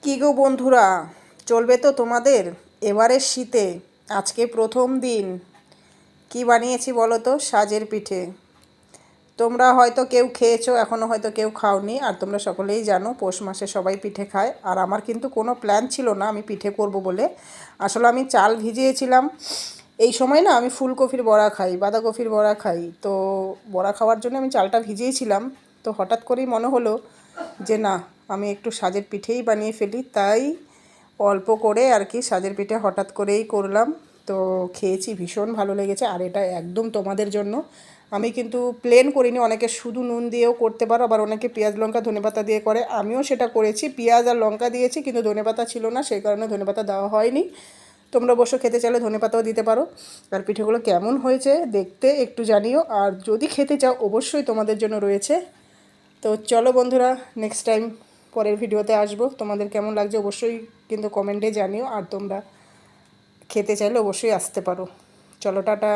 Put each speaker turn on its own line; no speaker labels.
কি গো বন্ধুরা, চলবে তো তোমাদের এবারের শীতে? আজকে প্রথম দিন। কি বানিয়েছি বলো তো? সাজের পিঠে। তোমরা হয়তো কেউ খেয়েছো, এখনও হয়তো কেউ খাওনি। আর তোমরা সকলেই জানো পৌষ মাসে সবাই পিঠে খায়। আর আমার কিন্তু কোনো প্ল্যান ছিল না আমি পিঠে করব বলে। আসলে আমি চাল ভিজিয়েছিলাম। এই সময় না আমি ফুলকপির বড়া খাই, বাঁধাকপির বড়া খাই। তো বড়া খাওয়ার জন্য আমি চালটা ভিজিয়েছিলাম। তো হঠাৎ করেই মনে হলো যে না, আমি একটু সাজের পিঠেই বানিয়ে ফেলি। তাই অল্প করে আর কি সাজের পিঠে হঠাৎ করেই করলাম। তো খেয়েছি, ভীষণ ভালো লেগেছে। আর এটা একদম তোমাদের জন্য। আমি কিন্তু প্লেন করিনি, অনেকে শুধু নুন দিয়েও করতে পারো, আবার অনেকে পেঁয়াজ লঙ্কা ধনেপাতা দিয়ে করে। আমিও সেটা করেছি, পেঁয়াজ আর লঙ্কা দিয়েছি, কিন্তু ধনেপাতা ছিল না, সেই কারণে ধনেপাতা দেওয়া হয়নি। তোমরা অবশ্য খেতে চাইলে ধনেপাতাও দিতে পারো। আর পিঠেগুলো কেমন হয়েছে দেখতে একটু জানিও। আর যদি খেতে চাও অবশ্যই তোমাদের জন্য রয়েছে। তো চলো বন্ধুরা, নেক্সট টাইম পরের ভিডিওতে আসবো। তোমাদের কেমন লাগছে অবশ্যই কিন্তু কমেন্টে জানিও। আর তোমরা খেতে চাইলে অবশ্যই আসতে পারো। চলো, টাটা।